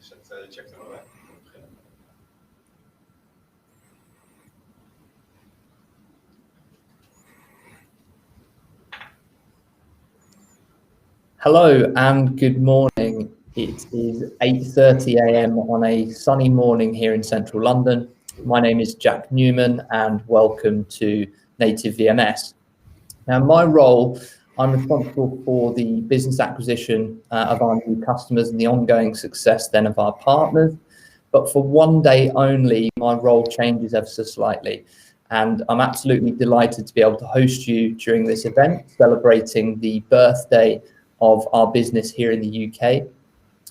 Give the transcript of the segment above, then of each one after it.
zet de check er nog bij. Hello and good morning. It is 8:30 a.m. on a sunny morning here in central London. My name is Jack Newman and welcome to Nétive VMS. Now, my role, I'm responsible for the business acquisition of our new customers and the ongoing success then of our partners. But for one day only, my role changes ever so slightly. And I'm absolutely delighted to be able to host you during this event, celebrating the birthday of our business here in the UK.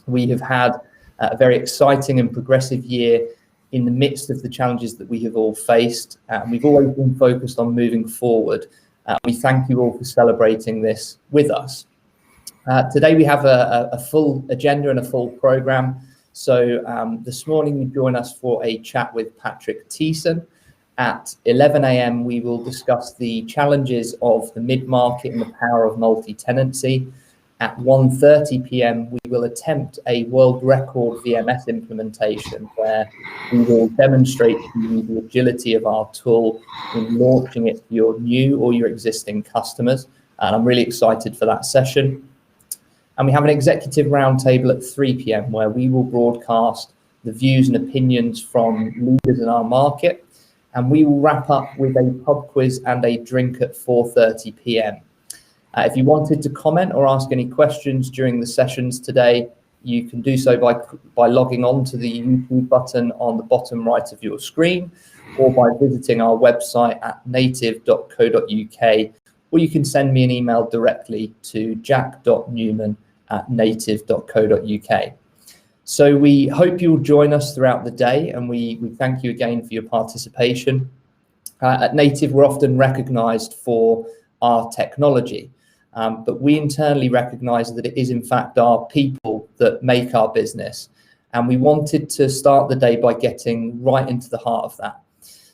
We have had a very exciting and progressive year in the midst of the challenges that we have all faced. We've always been focused on moving forward. We thank you all for celebrating this with us. Today we have a full agenda and a full program. So this morning you join us for a chat with Petra Thiessen. At 11 a.m. we will discuss the challenges of the mid-market and the power of multi-tenancy. At 1:30 p.m. we will attempt a world record VMS implementation where we will demonstrate to you the agility of our tool in launching it for your new or your existing customers. And I'm really excited for that session. And we have an executive roundtable at 3 p.m. where we will broadcast the views and opinions from leaders in our market. And we will wrap up with a pub quiz and a drink at 4:30 p.m. If you wanted to comment or ask any questions during the sessions today, you can do so by logging on to the YouTube button on the bottom right of your screen, or by visiting our website at native.co.uk, or you can send me an email directly to jack.newman@native.co.uk. So we hope you'll join us throughout the day, and we thank you again for your participation. At Nétive, we're often recognized for our technology, but we internally recognize that it is in fact our people that make our business. And we wanted to start the day by getting right into the heart of that.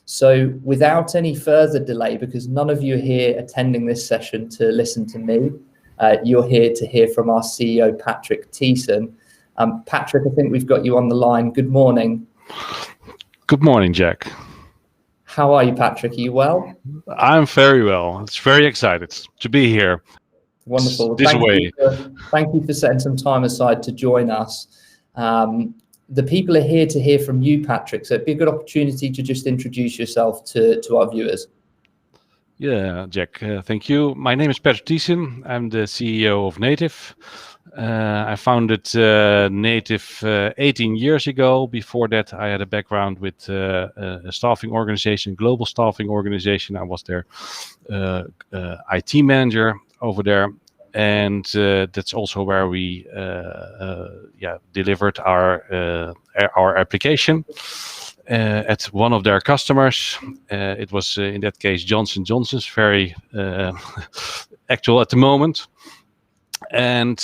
So without any further delay, because none of you are here attending this session to listen to me, you're here to hear from our CEO, Petra Thiessen. Patrick, I think we've got you on the line. Good morning. Good morning, Jack. How are you, Patrick? Are you well? I'm very well. It's very excited to be here. Wonderful. Thank you for setting some time aside to join us. The people are here to hear from you, Patrick, so it'd be a good opportunity to just introduce yourself to our viewers. Yeah, Jack, thank you. My name is Petra Thiessen. I'm the CEO of Nétive. I founded Nétive 18 years ago. Before that, I had a background with a staffing organization, global staffing organization. I was their IT manager over there. And that's also where we delivered our application at one of their customers. It was, in that case, Johnson & Johnson's, very actual at the moment. And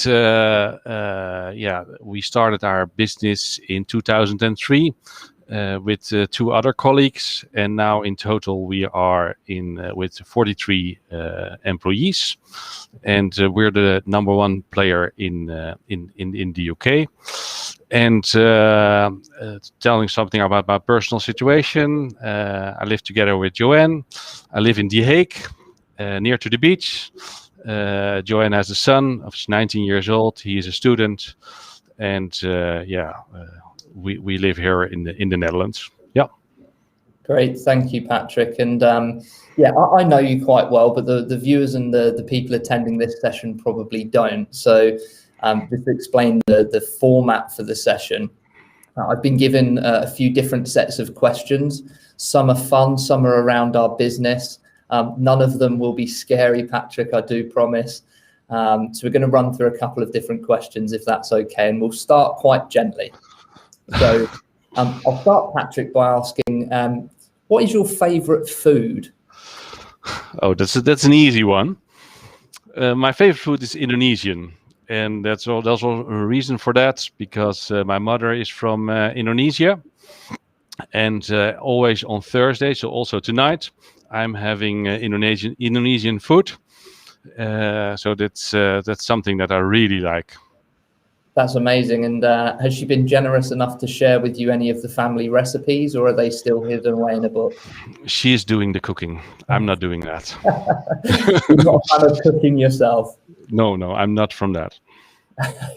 we started our business in 2003 with two other colleagues, and now in total we are with 43 employees, and we're the number one player in the UK. And telling something about my personal situation, I live together with Joanne. I live in The Hague, near to the beach. Joanne has a son of 19 years old. He is a student, and we live here in the Netherlands. Yeah. Great, thank you, Patrick. And I know you quite well, but the viewers and the people attending this session probably don't. So just to explain the format for the session, I've been given a few different sets of questions. Some are fun, some are around our business. None of them will be scary, Patrick, I do promise. So we're going to run through a couple of different questions, if that's okay, and we'll start quite gently. So I'll start, Patrick, by asking, what is your favorite food? Oh, that's an easy one. My favorite food is Indonesian, and that's also a reason for that, because my mother is from Indonesia, and always on Thursday, so also tonight, I'm having Indonesian food. So that's something that I really like. That's amazing. And has she been generous enough to share with you any of the family recipes, or are they still hidden away in a book? She is doing the cooking. I'm not doing that. You're not a fan of cooking yourself? No, I'm not from that.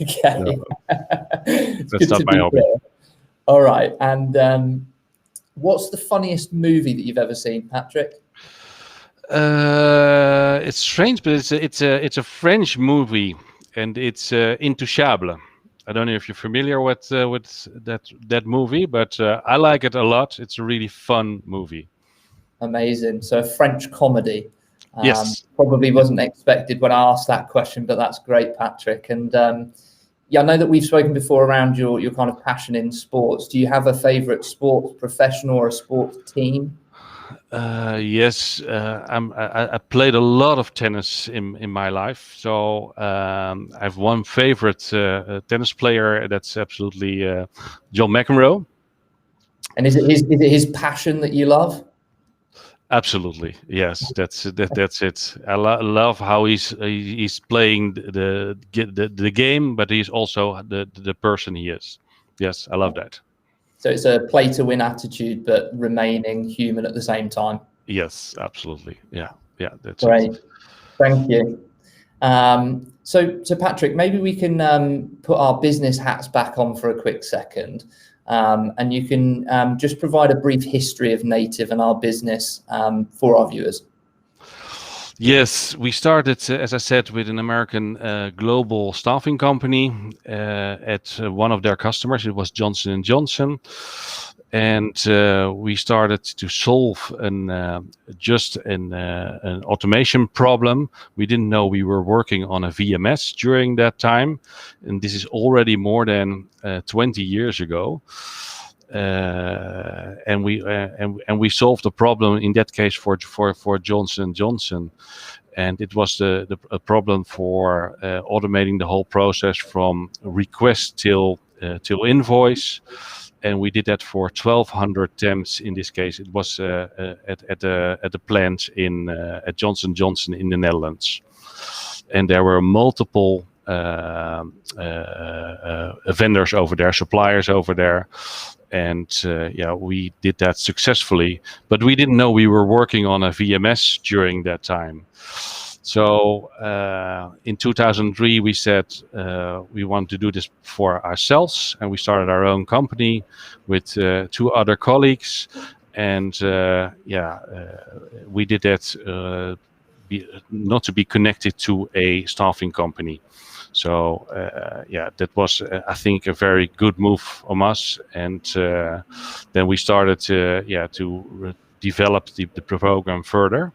Okay. No, It's that's good not to my be hobby. clear. All right. And what's the funniest movie that you've ever seen, Patrick? It's strange, but it's a French movie, and it's Intouchable. I don't know if you're familiar with that movie, but I like it a lot. It's a really fun movie. Amazing. So a French comedy. Yes. Probably wasn't expected when I asked that question, but that's great, Patrick. And yeah, I know that we've spoken before around your kind of passion in sports. Do you have a favorite sports professional or a sports team? Yes, I played a lot of tennis in my life. So I have one favorite tennis player. That's absolutely John McEnroe. And is it his passion that you love? Absolutely, yes. That's it. I love how he's playing the game, but he's also the person he is. Yes, I love that. So it's a play to win attitude, but remaining human at the same time. Yes, absolutely. Yeah, that's Great. it. Thank you. So Patrick, maybe we can put our business hats back on for a quick second, and you can just provide a brief history of Nétive and our business for our viewers. Yes, we started, as I said, with an American global staffing company at one of their customers. It was Johnson & Johnson. And we started to solve an automation problem. We didn't know we were working on a VMS during that time. And this is already more than 20 years ago. And we solved the problem in that case for Johnson & Johnson. And it was a problem for automating the whole process from request till invoice. And we did that for 1,200 temps. In this case, it was at the plant at Johnson & Johnson in the Netherlands. And there were multiple vendors over there, suppliers over there. And we did that successfully. But we didn't know we were working on a VMS during that time. So in 2003, we said we want to do this for ourselves, and we started our own company with 2 other colleagues, and we did that not to be connected to a staffing company. So that was, I think, a very good move from us, and then we started to develop the program further.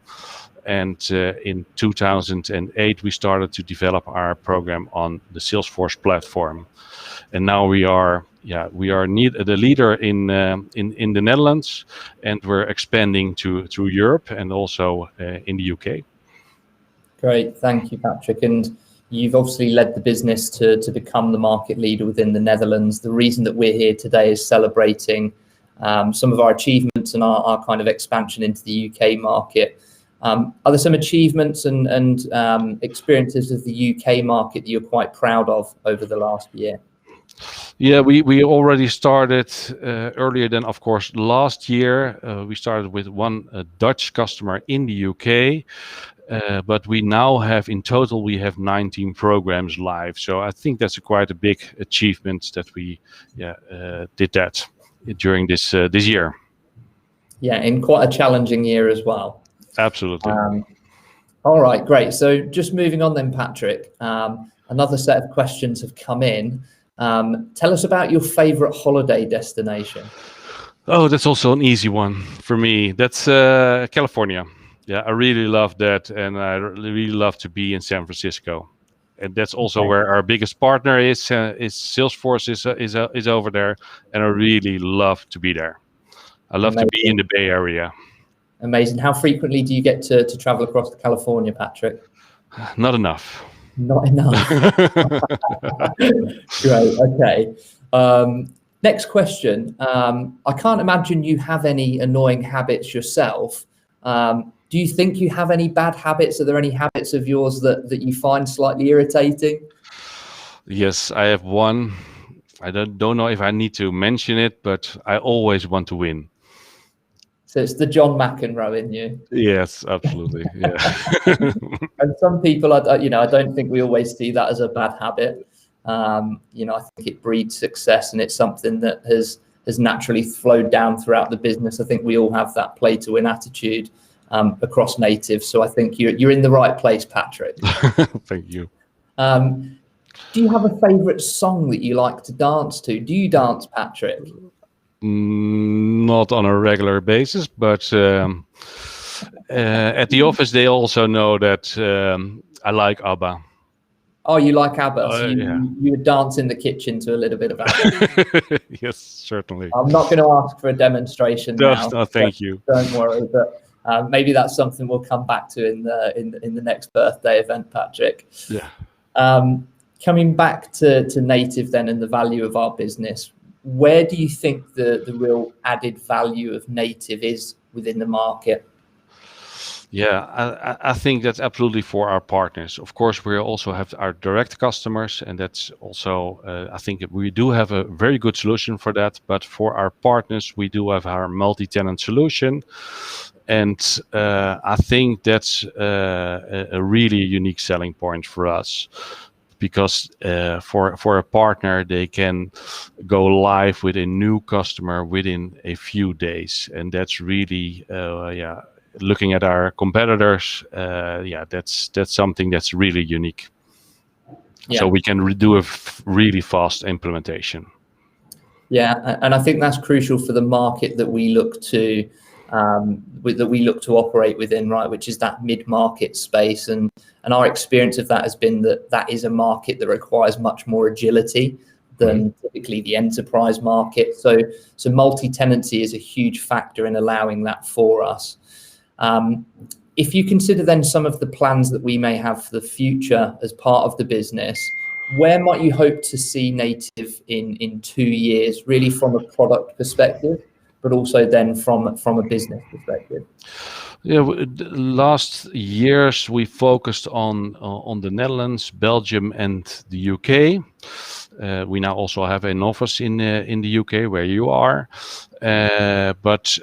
And in 2008, we started to develop our program on the Salesforce platform. And now we are the leader in the Netherlands, and we're expanding through Europe and also in the UK. Great, thank you, Patrick. And you've obviously led the business to become the market leader within the Netherlands. The reason that we're here today is celebrating some of our achievements and our kind of expansion into the UK market. Are there some achievements and experiences of the UK market that you're quite proud of over the last year? Yeah, we already started earlier than, of course, last year. We started with one Dutch customer in the UK, but we now have, in total, we have 19 programs live. So I think that's quite a big achievement that we did that during this year. Yeah, in quite a challenging year as well. Absolutely. All right, great. So just moving on then, Patrick, another set of questions have come in. Tell us about your favorite holiday destination. Oh, that's also an easy one for me. That's California. Yeah, I really love that, and I really love to be in San Francisco. And that's also where our biggest partner is Salesforce is over there, and I really love to be there. I love to be in the Bay Area. Amazing. How frequently do you get to travel across to California, Patrick? Not enough. Not enough. Great. Okay. Next question. I can't imagine you have any annoying habits yourself. Do you think you have any bad habits? Are there any habits of yours that you find slightly irritating? Yes, I have one. I don't know if I need to mention it, but I always want to win. So it's the John McEnroe in you. Yes, absolutely. Yeah. And some people, I don't think we always see that as a bad habit. I think it breeds success, and it's something that has naturally flowed down throughout the business. I think we all have that play to win attitude across Native. So I think you're in the right place, Patrick. Thank you. Do you have a favorite song that you like to dance to? Do you dance, Patrick? Not on a regular basis, but at the office they also know that I like ABBA. Oh, you like ABBA? So Yeah. you would dance in the kitchen to a little bit of ABBA. Yes, certainly. I'm not going to ask for a demonstration now. No, thank you. Don't worry, but maybe that's something we'll come back to in the next birthday event, Patrick. Yeah. Coming back to Native then and the value of our business, where do you think the real added value of Native is within the market? Yeah, I think that's absolutely for our partners. Of course, we also have our direct customers, and that's also, I think we do have a very good solution for that. But for our partners, we do have our multi-tenant solution. And I think that's a really unique selling point for us. Because for a partner, they can go live with a new customer within a few days. And that's really, looking at our competitors, that's something that's really unique. Yeah. So we can do a really fast implementation. Yeah, and I think that's crucial for the market that we look to operate within, right? Which is that mid-market space, and our experience of that has been that is a market that requires much more agility than typically the enterprise market. So multi-tenancy is a huge factor in allowing that for us. If you consider then some of the plans that we may have for the future as part of the business, where might you hope to see Native in 2 years, really from a product perspective, but also then from a business perspective? Yeah, last years we focused on the Netherlands, Belgium, and the UK. We now also have an office in the UK where you are, but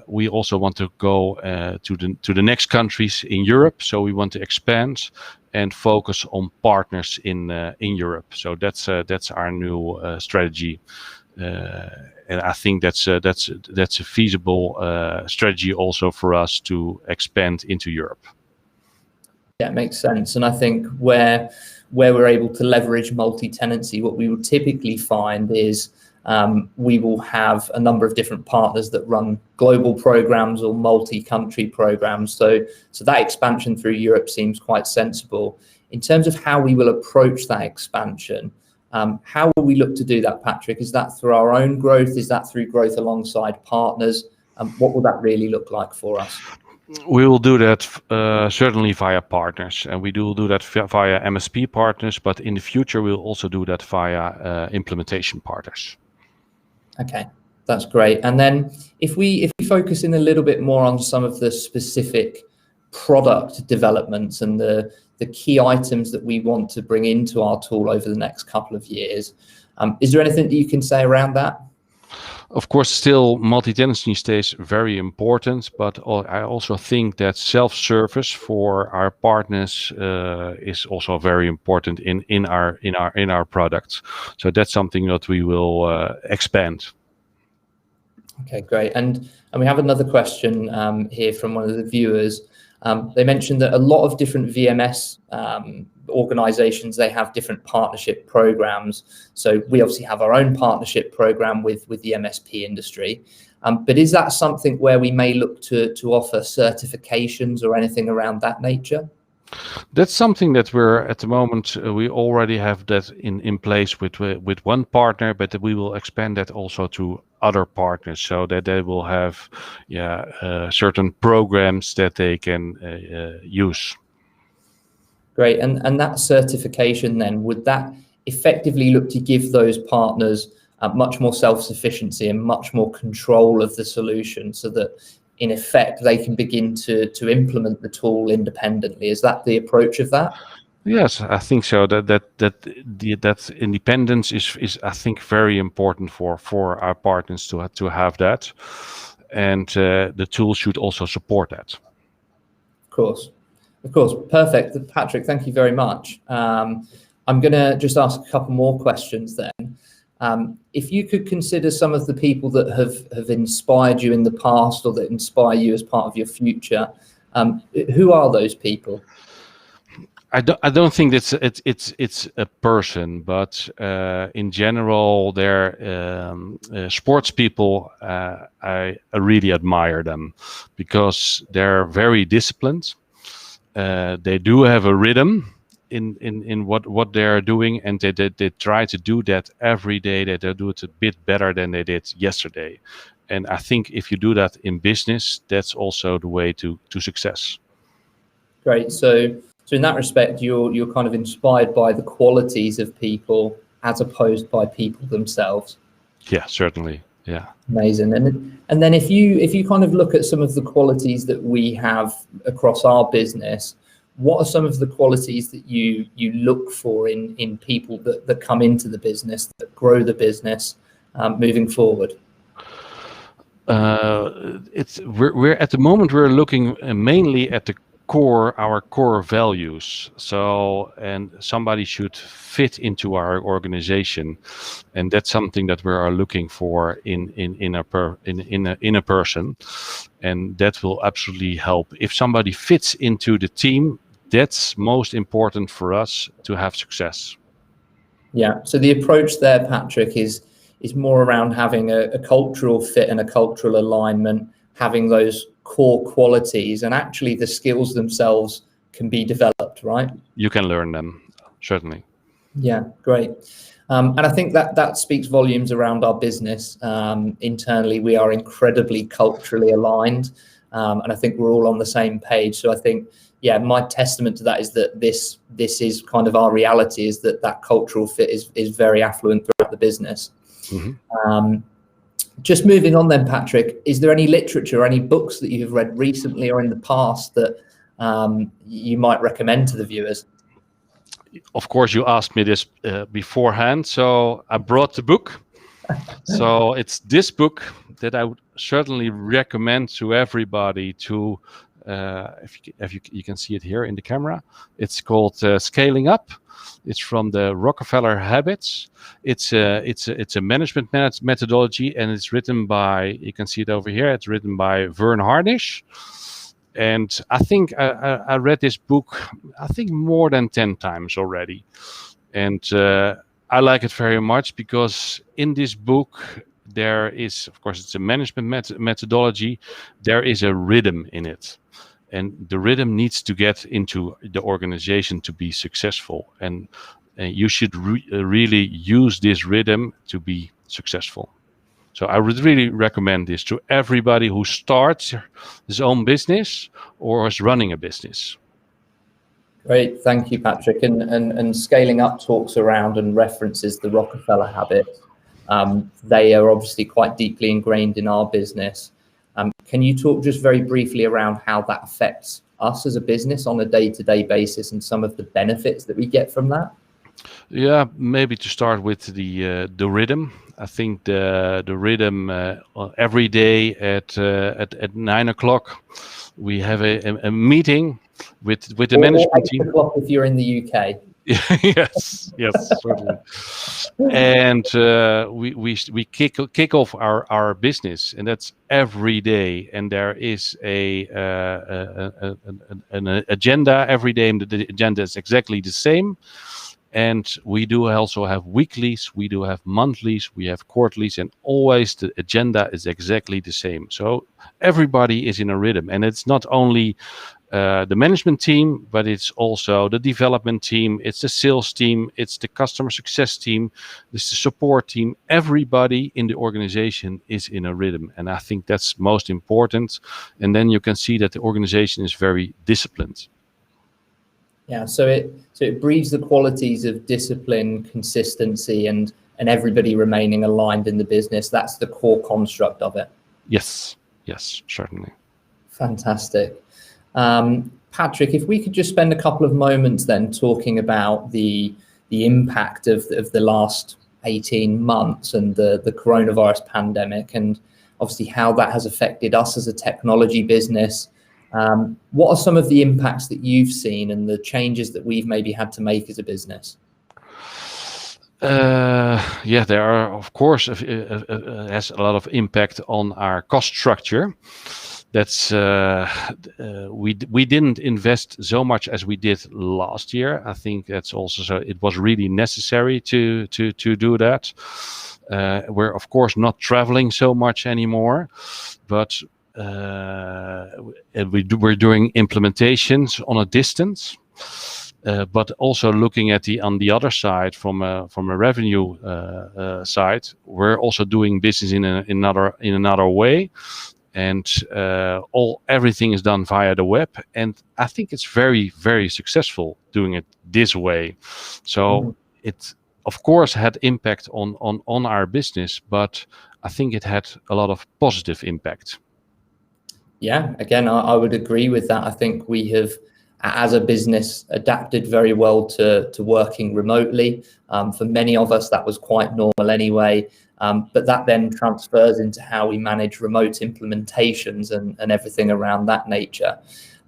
we also want to go to the next countries in Europe. So we want to expand and focus on partners in Europe. So that's our new strategy. And I think that's a feasible strategy also for us to expand into Europe. Yeah, it makes sense. And I think where we're able to leverage multi-tenancy, what we will typically find is we will have a number of different partners that run global programs or multi-country programs. So that expansion through Europe seems quite sensible. In terms of how we will approach that expansion, how will we look to do that, Patrick? Is that through our own growth? Is that through growth alongside partners? What will that really look like for us? We will do that certainly via partners, and we do that via MSP partners, but in the future we'll also do that via implementation partners. Okay, that's great. And then if we focus in a little bit more on some of the specific product developments and the key items that we want to bring into our tool over the next couple of years, is there anything that you can say around that? Of course, still multi-tenancy stays very important, but I also think that self-service for our partners is also very important in our products. So that's something that we will expand. Okay, great. And we have another question here from one of the viewers. They mentioned that a lot of different VMS organizations, they have different partnership programs. So we obviously have our own partnership program with the MSP industry. But is that something where we may look to offer certifications or anything around that nature? That's something that we're at the moment, we already have that in place with one partner, but we will expand that also to other partners so that they will have certain programs that they can use. Great. And that certification then, would that effectively look to give those partners much more self-sufficiency and much more control of the solution so that in effect they can begin to implement the tool independently? Is that the approach of that? Yes, I think so. That independence is I think very important for our partners to have that, and the tool should also support that. Of course, perfect, Patrick. Thank you very much. I'm going to just ask a couple more questions then. If you could consider some of the people that have inspired you in the past or that inspire you as part of your future, who are those people? I don't think it's a person, but in general, they're sports people. I really admire them because they're very disciplined. They do have a rhythm in what they're doing, and they try to do that every day. They do it a bit better than they did yesterday. And I think if you do that in business, that's also the way to success. Great. So in that respect, you're kind of inspired by the qualities of people as opposed by people themselves. Yeah, certainly. Yeah. Amazing. And then if you kind of look at some of the qualities that we have across our business, what are some of the qualities that you look for in people that come into the business, that grow the business moving forward? We're at the moment we're looking mainly at our core values. So, and somebody should fit into our organization, and that's something that we are looking for in a person, and that will absolutely help. If somebody fits into the team, that's most important for us to have success. Yeah. So the approach there, Patrick, is more around having a cultural fit and a cultural alignment, having those core qualities, and actually the skills themselves can be developed, right? You can learn them, certainly. Yeah, great. And I think that speaks volumes around our business. Internally, we are incredibly culturally aligned, and I think we're all on the same page. So I think, yeah, my testament to that is that this is kind of our reality, is that cultural fit is very affluent throughout the business. Mm-hmm. Just moving on then, Patrick, is there any literature or any books that you have read recently or in the past that you might recommend to the viewers? Of course, you asked me this beforehand, so I brought the book. So it's this book that I would certainly recommend to everybody to, if you can see it here in the camera. It's called Scaling Up. It's from the Rockefeller Habits. It's a management methodology, and it's written by, you can see it over here, it's written by Vern Harnish. And I think I read this book, I think more than 10 times already. And I like it very much because in this book, there is, of course, it's a management methodology. There is a rhythm in it. And the rhythm needs to get into the organization to be successful. And you should really use this rhythm to be successful. So I would really recommend this to everybody who starts his own business or is running a business. Great, thank you, Patrick. And Scaling Up talks around and references the Rockefeller habits. They are obviously quite deeply ingrained in our business. Can you talk just very briefly around how that affects us as a business on a day-to-day basis and some of the benefits that we get from that? Yeah, maybe to start with the rhythm. I think the rhythm every day at 9 o'clock we have a meeting with the management team. 8 o'clock if you're in the UK. yes, certainly. And we kick off our business, and that's every day. And there is an agenda every day, and the agenda is exactly the same. And we do also have weeklies, we do have monthlies, we have quarterlies, and always the agenda is exactly the same. So everybody is in a rhythm, and it's not only the management team, but it's also the development team, it's the sales team, it's the customer success team, it's the support team. Everybody in the organization is in a rhythm, and I think that's most important. And then you can see that the organization is very disciplined. Yeah, so it breeds the qualities of discipline, consistency, and everybody remaining aligned in the business. That's the core construct of it. Yes, certainly. Fantastic. Patrick, if we could just spend a couple of moments then talking about the impact of the last 18 months and the coronavirus pandemic, and obviously how that has affected us as a technology business. What are some of the impacts that you've seen and the changes that we've maybe had to make as a business? Yeah, there are, of course, has a lot of impact on our cost structure. That's we didn't invest so much as we did last year. I think that's also so it was really necessary to do that. We're of course not traveling so much anymore, but we're doing implementations on a distance. But also looking at on the other side, from a revenue side, we're also doing business in another way, and everything is done via the web. And I think it's very, very successful doing it this way. So it of course had impact on our business, but I think it had a lot of positive impact. Yeah, again, I would agree with that. I think we have, as a business, adapted very well to working remotely. For many of us, that was quite normal anyway. But that then transfers into how we manage remote implementations and everything around that nature.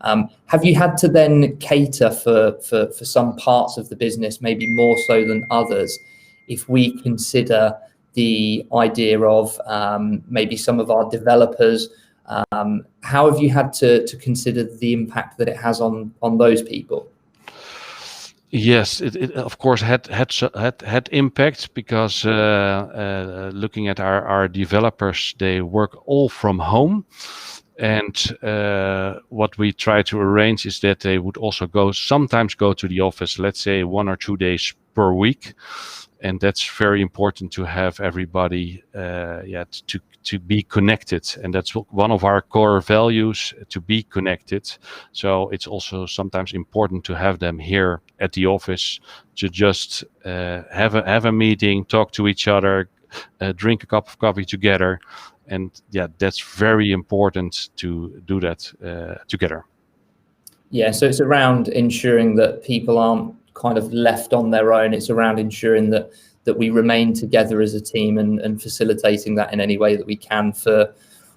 Have you had to then cater for some parts of the business, maybe more so than others, if we consider the idea of maybe some of our developers? How have you had to consider the impact that it has on those people? Yes, it of course had impact, because looking at our developers, they work all from home, and what we try to arrange is that they would also sometimes go to the office, let's say 1 or 2 days per week. And that's very important to have everybody to be connected, and that's one of our core values, to be connected. So it's also sometimes important to have them here at the office to just have a meeting, talk to each other, drink a cup of coffee together, and yeah, that's very important to do that together. Yeah, so it's around ensuring that people aren't kind of left on their own. It's around ensuring that we remain together as a team, and facilitating that in any way that we can for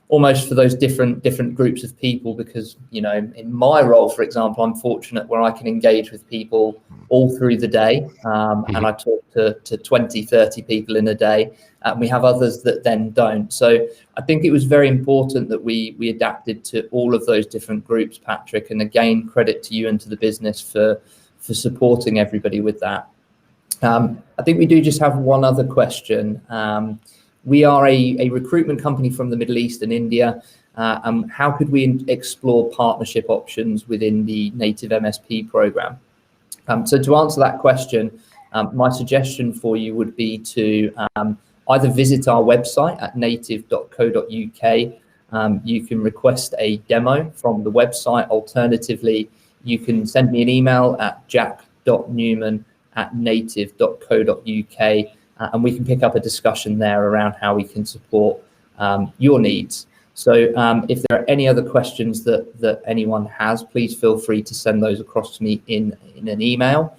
those different groups of people. Because, you know, in my role, for example, I'm fortunate where I can engage with people all through the day, and I talk to 20, 30 people in a day, and we have others that then don't. So I think it was very important that we adapted to all of those different groups, Patrick, and again, credit to you and to the business for supporting everybody with that. I think we do just have one other question. We are a recruitment company from the Middle East and India. How could we explore partnership options within the Nétive MSP program? So to answer that question, my suggestion for you would be to either visit our website at native.co.uk. You can request a demo from the website. Alternatively, you can send me an email at jack.newman@native.co.uk, and we can pick up a discussion there around how we can support your needs. So if there are any other questions that anyone has, please feel free to send those across to me in an email.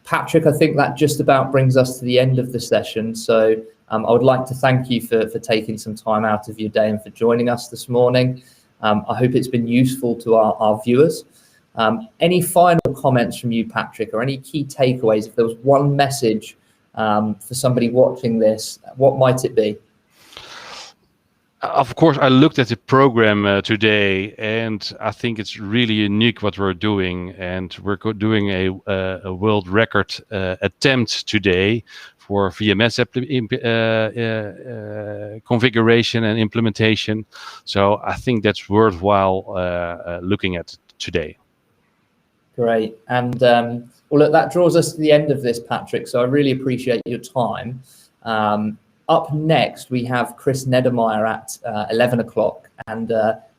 Patrick, I think that just about brings us to the end of the session. So I would like to thank you for taking some time out of your day and for joining us this morning. I hope it's been useful to our viewers. Any final comments from you, Patrick, or any key takeaways? If there was one message for somebody watching this, what might it be? Of course, I looked at the program today, and I think it's really unique what we're doing. And we're doing a world record attempt today for VMS configuration and implementation. So I think that's worthwhile looking at today. Great. And well, look, that draws us to the end of this, Patrick. So I really appreciate your time. Up next, we have Chris Nedermeyer at 11 o'clock, and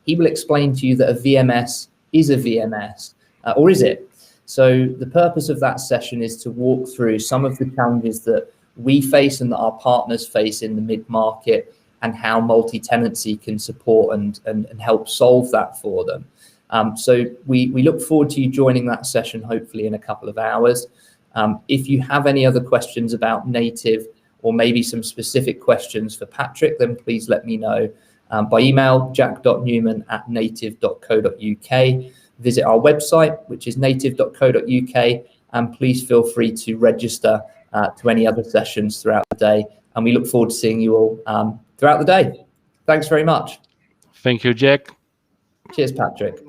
he will explain to you that a VMS is a VMS, or is it? So the purpose of that session is to walk through some of the challenges that we face and that our partners face in the mid-market, and how multi-tenancy can support and help solve that for them. So we look forward to you joining that session, hopefully in a couple of hours. If you have any other questions about Native, or maybe some specific questions for Patrick, then please let me know by email, jack.newman@native.co.uk. Visit our website, which is native.co.uk, and please feel free to register to any other sessions throughout the day. And we look forward to seeing you all throughout the day. Thanks very much. Thank you, Jack. Cheers, Patrick.